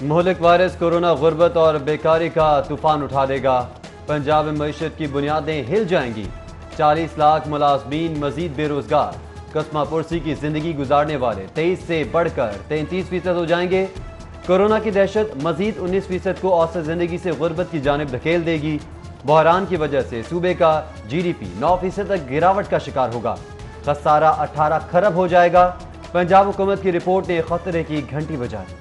मुहलिक virus corona गुर्बत और बेकारी का तूफान उठा देगा। पंजाब में मईशत की बुनियादें हिल जाएंगी। 40 लाख मुलाजमीन मजीद बेरोजगार। कस्मा पुरसी की जिंदगी गुजारने वाले 23 से बढ़कर 33% हो जाएंगे। कोरोना की दहशत मजीद 19% को औसत जिंदगी से गुर्बत की जानिब धकेल देगी। बहरान की वजह से सूबे का GDP 9% तक गिरावट का शिकार होगा। खसारा 18 खरब हो जाएगा। पंजाब हुकूमत की रिपोर्ट ने खतरे की घंटी बजा दी।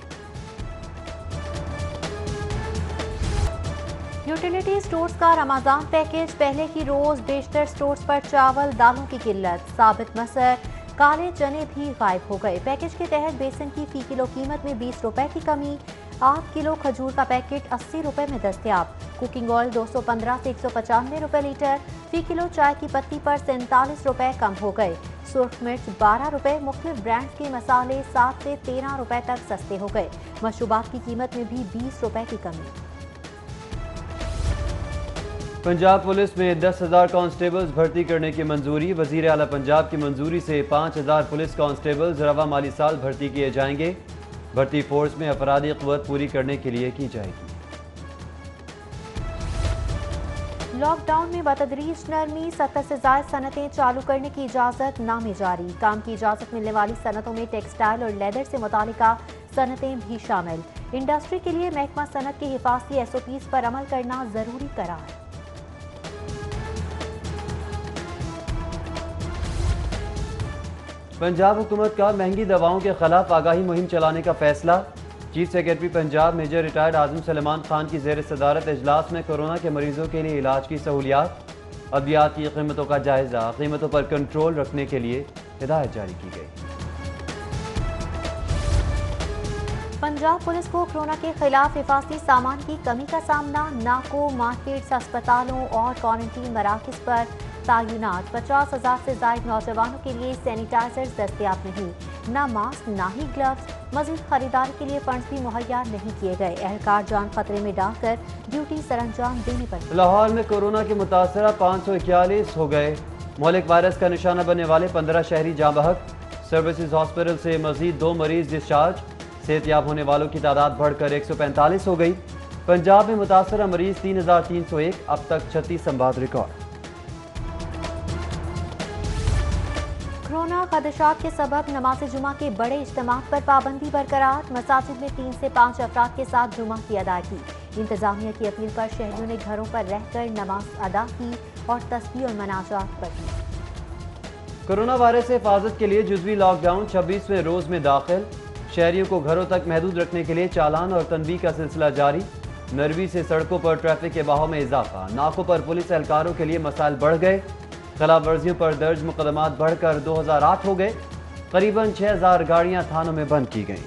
यूटिलिटी स्टोर्स का रमजान पैकेज, पहले ही रोज बेशतर स्टोर्स पर चावल दालों की किल्लत। साबित मसर, काले चने भी गायब हो गए। पैकेज के तहत बेसन की फी किलो कीमत में 20 रुपए की कमी। 8 किलो खजूर का पैकेट 80 रुपए में दस्तयाब। कुकिंग ऑयल 215 से 195 रुपए लीटर। फी किलो चाय की पत्ती पर 47 रुपए कम हो गए। सुर्ख मिर्च 12 रुपए। मुख्तलिफ ब्रांड्स के मसाले 7 से 13 रुपए तक सस्ते हो गए। मशरूबात की कीमत में भी 20 रुपए की कमी। पंजाब पुलिस में 10,000 कांस्टेबल्स भर्ती करने की मंजूरी। वजीर आला पंजाब की मंजूरी से 5,000 पुलिस कांस्टेबल्स रवा माली साल भर्ती किए जाएंगे। भर्ती फोर्स में अफरादी क़ुव्वत पूरी करने के लिए की जाएगी। लॉकडाउन में बतदरीज नरमी, 70 से ज्यादा सनतें चालू करने की इजाजत नामे जारी। काम की इजाजत मिलने वाली सनतों में टेक्सटाइल और लेदर से मुतालिका सनतें भी शामिल। इंडस्ट्री के लिए महकमा सनत के हिफाजती SOPs पर अमल करना जरूरी करार। पंजाब हुकूमत का महंगी दवाओं के खिलाफ आगाही मुहिम चलाने का फैसला। Chief secretary Punjab major retired Azam Suleman Khan की जेर सदारत इजलास में कोरोना के मरीजों के लिए इलाज की सहूलियात, अद्वियात की कीमतों का जायजा, कीमतों पर कंट्रोल रखने के लिए हिदायत जारी की गई। पंजाब पुलिस को कोरोना के खिलाफ हिफाजती सामान की कमी का सामना। नाको, मार्केट्स, अस्पतालों और क्वारंटीन मराकज पर तायुनात। 50,000 से ज्यादा नौजवानों के लिए सैनिटाइजर्स दस्तयाब नहीं। ना मास्क ना ही ग्लव्स। मजीद खरीदारी के लिए फंड्स भी मुहैया नहीं किए गए। एहलकार जान खतरे में डालकर ड्यूटी सरअंजाम देनी पड़ी। लाहौर में कोरोना के मुतासरा 541 हो गए। मुहलिक वायरस का निशाना बनने वाले 15 शहरी जाँ बहक। सर्विसेज हॉस्पिटल से मजीद 2 मरीज डिस्चार्ज। सेहतयाब होने वालों की तादाद बढ़कर 145 हो गई। पंजाब में मुतासरा मरीज 3,301। अब तक 36 संवाद रिकॉर्ड। कोरोना खदशात के सबब नमाज जुमा के बड़े इज्तिमात पर पाबंदी बरकरार। मसाजिद में 3 से 5 अफराद के साथ जुमा की अदायगी। इंतजामिया की अपील पर शहरियों ने घरों पर रहकर नमाज अदा की और तस्बीह और मनाजात पढ़ी। कोरोना वायरस से हिफाजत के लिए जुज़वी लॉकडाउन 26वें रोज में दाखिल। शहरियों को घरों तक महदूद रखने के लिए चालान और तनबीह का सिलसिला जारी। नरवी से सड़कों पर ट्रैफिक के बहाव में इजाफा। नाकों पर पुलिस एहलकारों के लिए मसाइल बढ़ गए। खिलाफ वर्जियों पर दर्ज मुकदमात बढ़कर 2008 हो गए। करीबन 6,000 गाड़ियां थानों में बंद की गईं।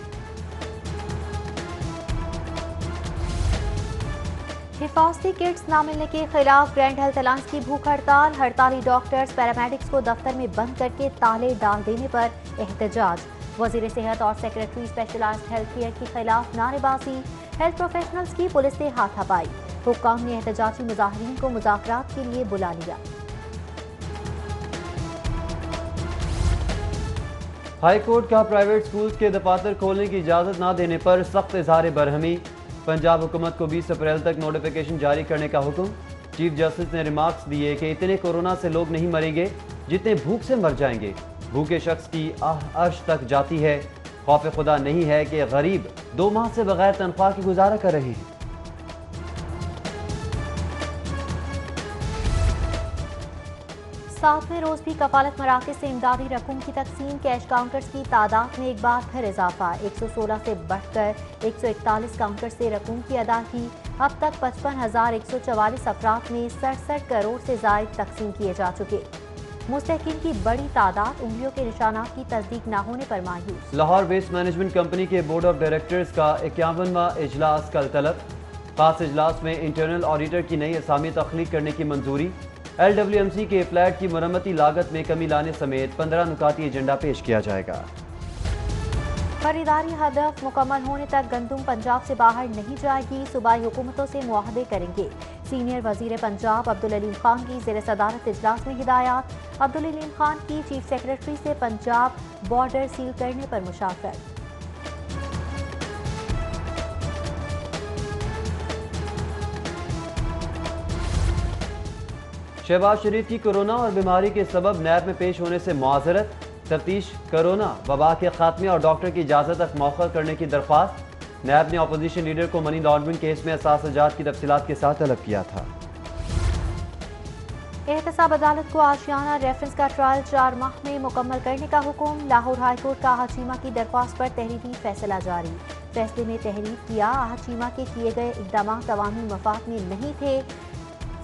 हिफाजती किट्स न मिलने के खिलाफ ग्रैंड हेल्थ अलायंस की भूख हड़ताल। हड़ताली डॉक्टर्स, पैरामेडिक्स को दफ्तर में बंद करके ताले डाल देने पर एहतजाज। वजीर सेहत और सेक्रेटरी स्पेशलाइज्ड हेल्थ केयर के खिलाफ नारेबाजी। हेल्थ प्रोफेशनल्स की पुलिस से हाथापाई। हुक्काम ने एहतजाजी मुजाहिरीन को मुज़ाकरात के लिए बुला लिया। हाई कोर्ट का प्राइवेट स्कूल्स के दफातर खोलने की इजाजत न देने पर सख्त इजहार बरहमी। पंजाब हुकूमत को 20 अप्रैल तक नोटिफिकेशन जारी करने का हुक्म। चीफ जस्टिस ने रिमार्क्स दिए कि इतने कोरोना से लोग नहीं मरेंगे जितने भूख से मर जाएंगे। भूखे शख्स की अर्श तक जाती है। खौफ खुदा नहीं है कि गरीब 2 माह से बगैर तनख्वाह के गुजारा कर रहे हैं। 7वें रोज भी कफालत मराकज से इमदादी रकूम की तकसीम। कैश काउंटर्स की तादाद में एक बार फिर इजाफा। 116 से बढ़कर 141 काउंटर से रकूम की अदायगी। अब तक 55,144 अफराद में 67 करोड़ से जायद तकसीम किए जा चुके। मुस्तहिकीन की बड़ी तादाद उंगलियों के निशानात की तस्दीक न होने पर मायूस। लाहौर वेस्ट मैनेजमेंट कंपनी के बोर्ड ऑफ डायरेक्टर्स का 51वां इजलास कल तलब। खास इजलास में इंटरनल ऑडिटर की नई असामी तख्लीक करने की मंजूरी। LWMC के फ्लैट की मरम्मती लागत में कमी लाने समेत 15 नुकाती एजेंडा पेश किया जाएगा। खरीदारी हदफ मुकम्मल होने तक गंदुम पंजाब से बाहर नहीं जाएगी। सूबाई हुकूमतों से मुआहदे करेंगे। सीनियर वजीर पंजाब अब्दुल अलीम खान की ज़ेर सदारत इजलास में हिदायत। अब्दुल अलीम खान की चीफ सेक्रेटरी से पंजाब बॉर्डर सील करने पर मुशावरत। शहबाज शरीफ की कोरोना और बीमारी के सबब नैब में पेश होने से मुआजरत, तफ्तीश कोरोना वबा के खात्मे और डॉक्टर की इजाज़त तक मौखर करने की दरख्वास्त। नैब ने अपोजिशन लीडर को मनी लॉन्ड्रिंग केस में असासजात की तफसीलात के साथ तलब किया था। एहतसाब अदालत को आशियाना रेफरेंस का ट्रायल 4 माह में मुकम्मल करने का हुक्म। लाहौर हाईकोर्ट का आहचीमा की दरख्वास्त पर तहरीरी फैसला जारी। फैसले में तहरीर किया, आहचीमा के किए गए इकदाम अवामी मफाद में नहीं थे,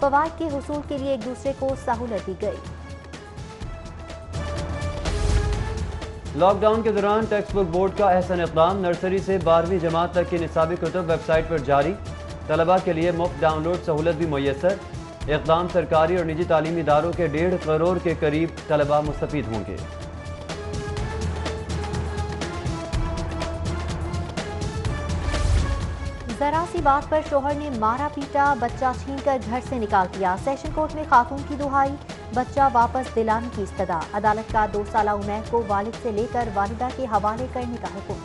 फवाइद के हुसूल के लिए एक दूसरे को सहूलत दी गई। लॉकडाउन के दौरान टेक्स्ट बुक बोर्ड का अहसन इक़दाम। नर्सरी से 12वीं जमात तक की निसाबी कुतुब वेबसाइट पर जारी। तलबा के लिए मुफ्त डाउनलोड सहूलत भी मुयसर। इक़दाम सरकारी और निजी तालीमी इदारों के 1.5 करोड़ के करीब तलबा मुस्तफीद होंगे। जरा सी बात पर शोहर ने मारा पीटा, बच्चा छीनकर घर से निकाल दिया। सेशन कोर्ट में खातून की दुहाई, बच्चा वापस दिलाने की इस्तदा। अदालत का 2 साला उमैर को वालिद से लेकर वालिदा के हवाले करने का हुक्म।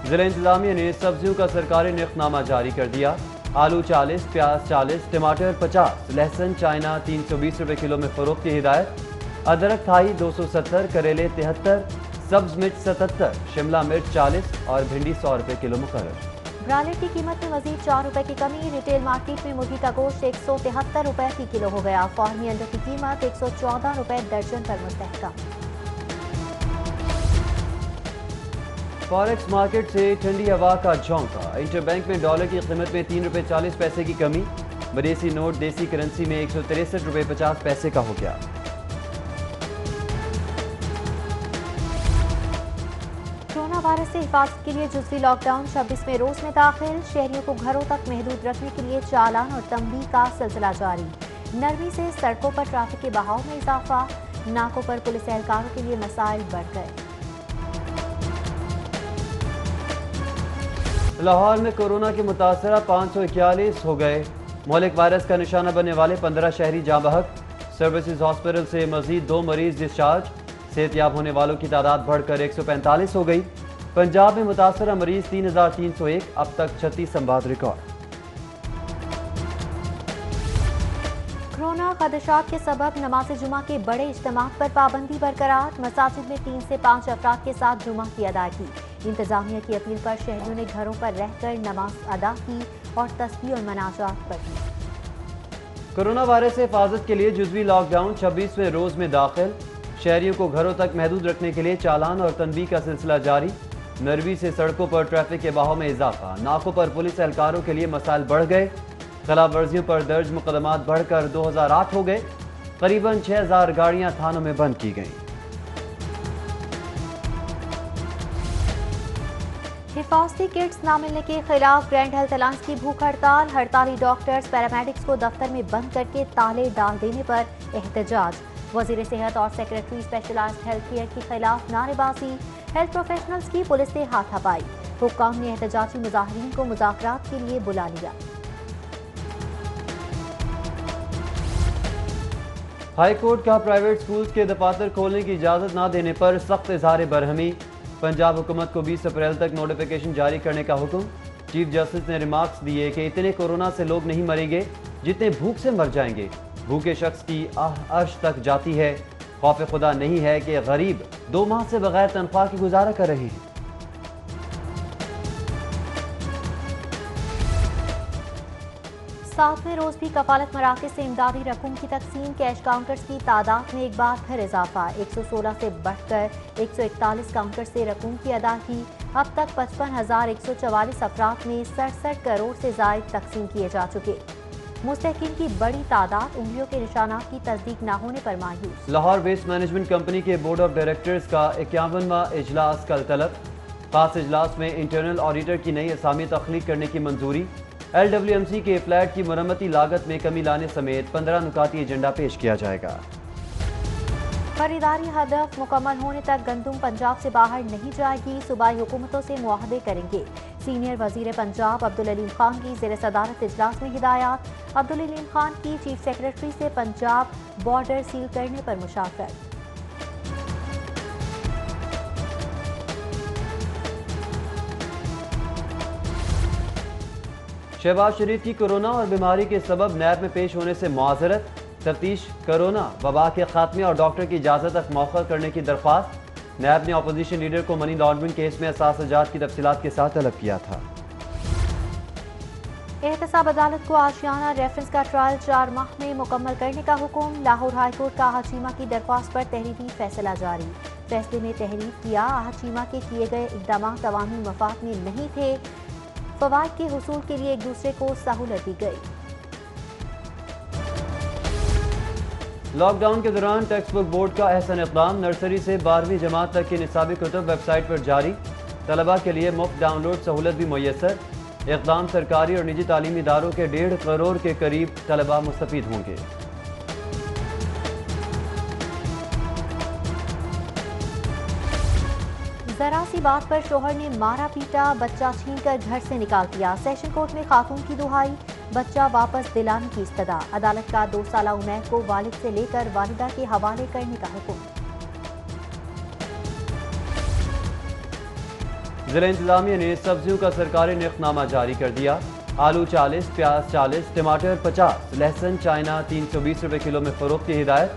जिला इंतजामिया ने सब्जियों का सरकारी निर्खनामा जारी कर दिया। आलू 40, प्याज 40, टमाटर 50, लहसुन चाइना 320 रुपए किलो में फरोख्त की हिदायत। अदरक थाई 270, करेले 73, सब्ज मिर्च 77, शिमला मिर्च 40 और भिंडी 100 रुपए किलो मुकर्रर। ब्रायलर की कीमत में मजीद 4 रुपए की कमी। रिटेल मार्केट में मुर्गी का गोश्त 173 रुपए फी किलो हो गया। फार्मी अंडों की कीमत 114 रुपए दर्जन पर मुस्तहकम। फॉरेक्स मार्केट से ठंडी हवा का झोंका। इंटरबैंक में डॉलर की कीमत में 3 रुपए 40 पैसे की कमी। विदेशी नोट देसी करेंसी में 163 रुपए 50 पैसे का हो गया। कोरोना वायरस से हिफाजत के लिए जुज़वी लॉकडाउन 26वें रोज में दाखिल। शहरियों को घरों तक महदूद रखने के लिए चालान और तंबीह का सिलसिला जारी। नरमी से सड़कों पर ट्रैफिक के बहाव में इजाफा। नाकों पर पुलिस एहलकारों के लिए मसाइल बढ़ गए। लाहौर में कोरोना के मुतासरा 541 हो गए। मौलिक वायरस का निशाना बनने वाले 15 शहरी जाँ बहक। सर्विसेज हॉस्पिटल से मजीद 2 मरीज डिस्चार्ज। सेहतयाब होने वालों की तादाद बढ़कर 145 हो गई। पंजाब में मुतासरा मरीज 3301, अब तक 36 संबाद रिकॉर्ड। कोरोना खदशात के सबब नमाज जुमा के बड़े इज्तिमात पर पाबंदी बरकरार। मसाजिद में 3 से 5 अफराद के साथ जुमा की अदायगी। इंतजामिया की अपील पर शहरियों ने घरों पर रहकर नमाज अदा की और तस्बीह और मनाजात पढ़ी। कोरोना वायरस से हिफाजत के लिए जुज़वी लॉकडाउन 26वें रोज में दाखिल। शहरियों को घरों तक महदूद रखने के लिए चालान और तनबीह का सिलसिला जारी। नरवी से सड़कों पर ट्रैफिक के बहाव में इजाफा। नाकों पर पुलिस एहलकारों के लिए मसाइल बढ़ गए। खिलाफ वर्जियों पर दर्ज मुकदमात बढ़कर 2008 हो गए। करीबन 6000 गाड़ियां थानों में बंद की गईं। हिफाजती किट्स न मिलने के खिलाफ ग्रैंड हेल्थ अलायंस की भूख हड़ताल। हड़ताली डॉक्टर्स पैरामेडिक्स को दफ्तर में बंद करके ताले डाल देने पर एहतजाज। वजीर सेहत और सेक्रेटरी स्पेशलाइज्ड हेल्थ केयर के खिलाफ नारेबाजी। हेल्थ प्रोफेशनल्स की पुलिस से हाथापाई। हुक्काम ने एहतजाजी मुजाहिरीन को मुज़ाकरात के लिए बुला लिया। हाई कोर्ट का प्राइवेट स्कूल्स के दफातर खोलने की इजाजत न देने पर सख्त इजहार बरहमी। पंजाब हुकूमत को 20 अप्रैल तक नोटिफिकेशन जारी करने का हुक्म। चीफ जस्टिस ने रिमार्क्स दिए कि इतने कोरोना से लोग नहीं मरेंगे जितने भूख से मर जाएंगे। भूखे शख्स की अर्श तक जाती है। खौफ खुदा नहीं है कि गरीब 2 माह से बगैर तनख्वाह के गुजारा कर रहे हैं। सातवें रोज भी कफालत मराकज से इमदादी रकूम की तकसीम। कैश काउंटर्स की तादाद में एक बार फिर इजाफा। 116 से बढ़कर 141 काउंटर से रकूम की अदायगी। अब तक 55,144 अफराद में 67 करोड़ से जायद तकसीम किए जा चुके। मुस्तहिकीन की बड़ी तादाद उंगलियों के निशानात की तस्दीक न होने पर मायूस। लाहौर वेस्ट मैनेजमेंट कंपनी के बोर्ड ऑफ डायरेक्टर्स का 51वां इजलास कल तलब। खास इजलास में इंटरनल ऑडिटर की नई असामी तख्लीक करने की मंजूरी। LWMC के फ्लैट की मरम्मती लागत में कमी लाने समेत 15 नुकाती एजेंडा पेश किया जाएगा। खरीदारी हदफ मुकम्मल होने तक गंदुम पंजाब से बाहर नहीं जाएगी। सूबाई हुकूमतों से मुआहदे करेंगे। सीनियर वजीर पंजाब अब्दुल अलीम खान की ज़ेर सदारत इजलास में हिदायत। अब्दुल अलीम खान की चीफ सेक्रेटरी से पंजाब बॉर्डर सील करने पर मुशावरत। शहबाज शरीफ की कोरोना और बीमारी के सबब नैब में पेश होने से मुआजरत, तफ्तीश कोरोना वबा के खात्मे और डॉक्टर की इजाज़त तक मौखर करने की दरख्वास्त। नैब ने अपोजिशन लीडर को मनी लॉन्ड्रिंग केस में असासजात की तफसीलात के साथ तलब किया था। एहतसाब अदालत को आशियाना रेफरेंस का ट्रायल 4 माह में मुकम्मल करने का हुक्म। लाहौर हाईकोर्ट का हाचीमा की दरख्वास्त पर तहरीरी फैसला जारी। फैसले में तहरीर किया, हाचीमा के किए गए इकदाम अवामी मफाद में नहीं थे, फवाद के हुसूल के लिए एक दूसरे को सहूलत दी गई। लॉकडाउन के दौरान टेक्स्ट बुक बोर्ड का अहसन इक़दाम, नर्सरी से 12वीं जमात तक की निसाबी कुतुब वेबसाइट पर जारी। तलबा के लिए मुफ्त डाउनलोड सहूलत भी मुयसर। इक़दाम सरकारी और निजी तालीमी इदारों के 1.5 करोड़ के करीब तलबा मुस्तफीद होंगे। जरा सी बात पर शोहर ने मारा पीटा, बच्चा छीनकर घर से निकाल दिया। सेशन कोर्ट में खातून की दुहाई, बच्चा वापस दिलाने की इस्तदा। अदालत का 2 साला उमैर को वालिद से लेकर वालिदा के हवाले करने का हुक्म। जिला इंतजामिया ने सब्जियों का सरकारी निर्खनामा जारी कर दिया। आलू 40, प्याज 40, टमाटर 50, लहसुन चाइना 320 रुपए किलो में फरोख्त की हिदायत।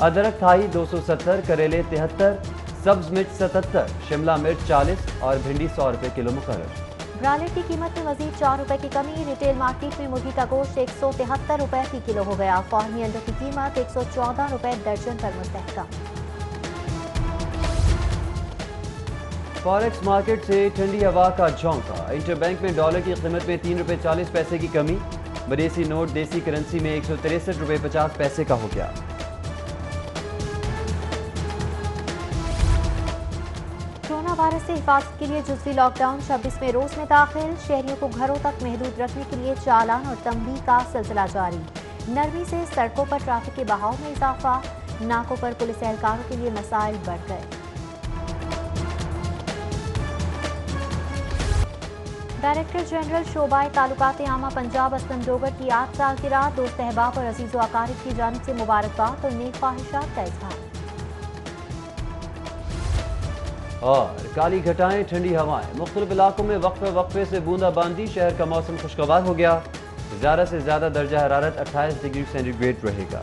अदरक थाई 270, करेले 73, सब्ज मिर्च 77, शिमला मिर्च 40 और भिंडी 100 रुपए किलो मुकर्रर। ब्रायलर की कीमत में मजीद 4 रुपए की कमी। रिटेल मार्केट में मुर्गी का गोश्त 173 रुपए फी किलो हो गया। फार्मी अंडों की कीमत 114 रुपए दर्जन पर मुस्तहकम। फॉरेक्स मार्केट से ठंडी हवा का झोंका। इंटरबैंक में डॉलर की कीमत में 3 रुपए 40 पैसे की कमी। विदेशी नोट देसी करेंसी में 163 रुपए 50 पैसे का हो गया। कोरोना वायरस से हिफाजत के लिए जुज़वी लॉकडाउन 26वें रोज में दाखिल। शहरियों को घरों तक महदूद रखने के लिए चालान और तंबीह का सिलसिला जारी। नरमी से सड़कों पर ट्रैफिक के बहाव में इजाफा। नाकों पर पुलिस एहलकारों के लिए मसाइल बढ़ गए। डायरेक्टर जनरल शोबाए तालुकात आमा पंजाब असलम डोगर की 8 साल की रात दोस्त अहबाब और अजीज़ व अकारिब की जानिब से मुबारकबाद और नेक ख्वाहिशात का इजहार। और काली घटाएं, ठंडी हवाएं, मुख्तलिफ इलाकों में वक्फे वक्फे से बूंदाबांदी। शहर का मौसम खुशगवार हो गया। ज़्यादा से ज़्यादा दर्जा हरारत 28 डिग्री सेंटीग्रेड रहेगा।